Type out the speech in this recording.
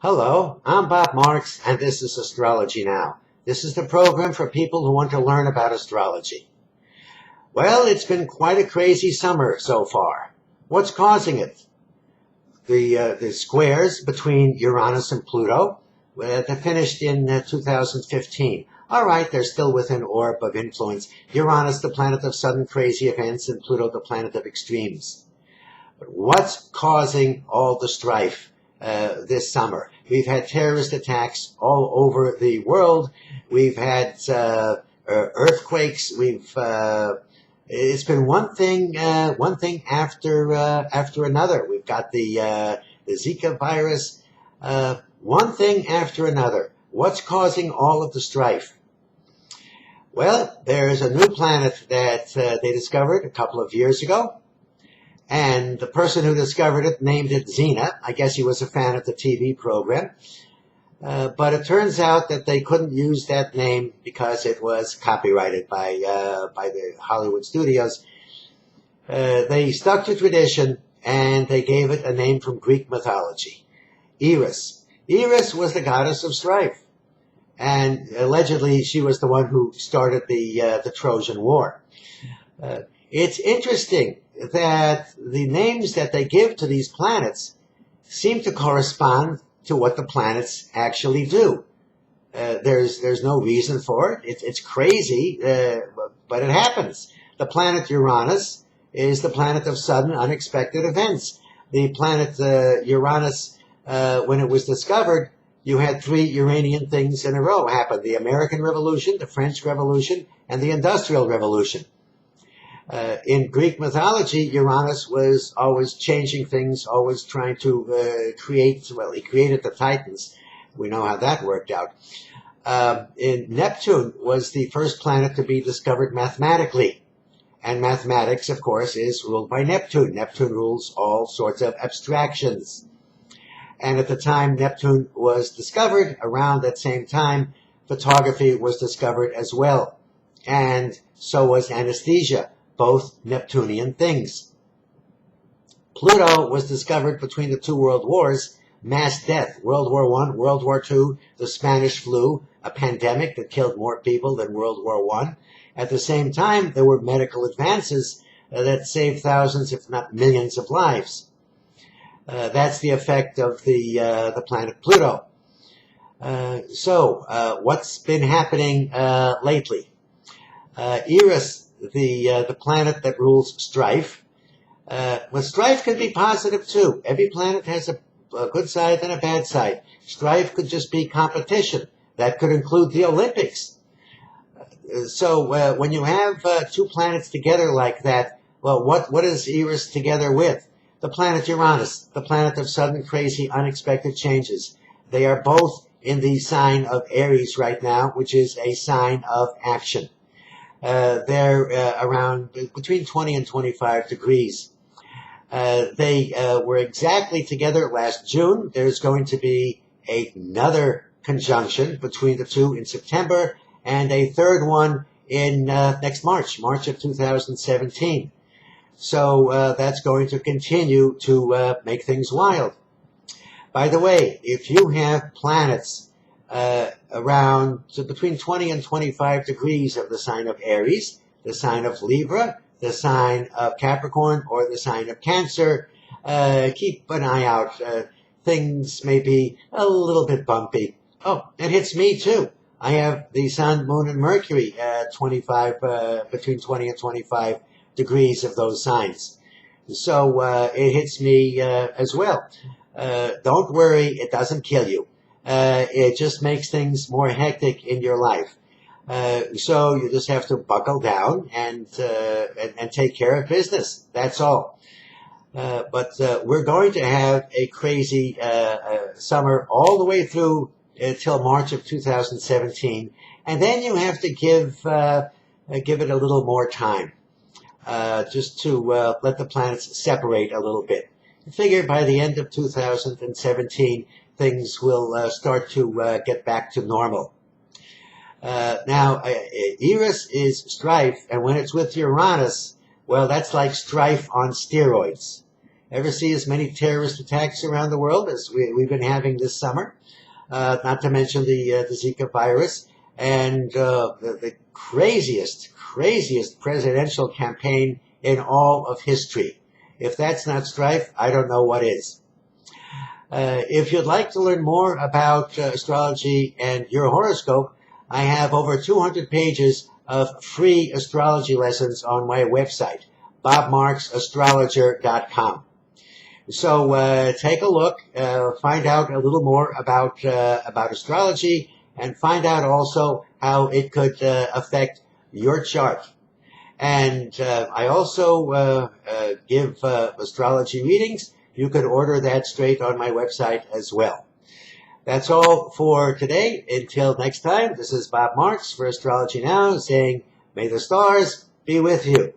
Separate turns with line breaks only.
Hello, I'm Bob Marks, and this is Astrology Now. This is the program for people who want to learn about astrology. Well, it's been quite a crazy summer so far. What's causing it? The squares between Uranus and Pluto, they finished in 2015. All right, they're still within orb of influence. Uranus, the planet of sudden crazy events, and Pluto, the planet of extremes. But what's causing all the strife this summer? We've had terrorist attacks all over the world. We've had earthquakes. It's been one thing after another. We've got the Zika virus. One thing after another. What's causing all of the strife? Well, there's a new planet that they discovered a couple of years ago. And the person who discovered it named it Xena. I guess he was a fan of the TV program. But it turns out that they couldn't use that name because it was copyrighted by the Hollywood studios. They stuck to tradition and they gave it a name from Greek mythology, Eris. Eris was the goddess of strife. And allegedly she was the one who started the Trojan War. It's interesting that the names that they give to these planets seem to correspond to what the planets actually do. There's no reason for it. It's crazy, but it happens. The planet Uranus is the planet of sudden, unexpected events. The planet Uranus, when it was discovered, you had 3 Uranian things in a row happen: the American Revolution, the French Revolution, and the Industrial Revolution. In Greek mythology, Uranus was always changing things, always trying to he created the Titans. We know how that worked out. Neptune was the first planet to be discovered mathematically. And mathematics, of course, is ruled by Neptune. Neptune rules all sorts of abstractions. And at the time Neptune was discovered, around that same time, photography was discovered as well. And so was anesthesia. Both Neptunian things. Pluto was discovered between the 2 world wars, mass death, World War I, World War II, the Spanish flu, a pandemic that killed more people than World War I. At the same time, there were medical advances that saved thousands, if not millions, of lives. That's the effect of the planet Pluto. So, what's been happening lately? Eris, the planet that rules strife. Well, strife can be positive too. Every planet has a good side and a bad side. Strife could just be competition. That could include the Olympics. So when you have 2 planets together like that, well, what is Eris together with? The planet Uranus, the planet of sudden, crazy, unexpected changes. They are both in the sign of Eris right now, which is a sign of action. They're around between 20 and 25 degrees. They were exactly together last June. There's going to be another conjunction between the 2 in September, and a third one in next March of 2017. So that's going to continue to make things wild. By the way, if you have planets around between 20 and 25 degrees of the sign of Aries, the sign of Libra, the sign of Capricorn, or the sign of Cancer, keep an eye out. Things may be a little bit bumpy. Oh, it hits me too. I have the Sun, Moon, and Mercury between 20 and 25 degrees of those signs. So it hits me as well. Don't worry, it doesn't kill you. It just makes things more hectic in your life. So you just have to buckle down and take care of business. That's all. But we're going to have a crazy summer all the way through till March of 2017, and then you have to give it a little more time, just to let the planets separate a little bit. I figure by the end of 2017, things will start to get back to normal. Now, Eris is strife, and when it's with Uranus, well, that's like strife on steroids. ever see as many terrorist attacks around the world as we've been having this summer. Not to mention the Zika virus and the craziest presidential campaign in all of history. If that's not strife, I don't know what is. If you'd like to learn more about astrology and your horoscope, I have over 200 pages of free astrology lessons on my website, bobmarksastrologer.com. So take a look, find out a little more about astrology, and find out also how it could affect your chart. And I also give astrology readings. You could order that straight on my website as well. That's all for today. Until next time, this is Bob Marks for Astrology Now saying, may the stars be with you.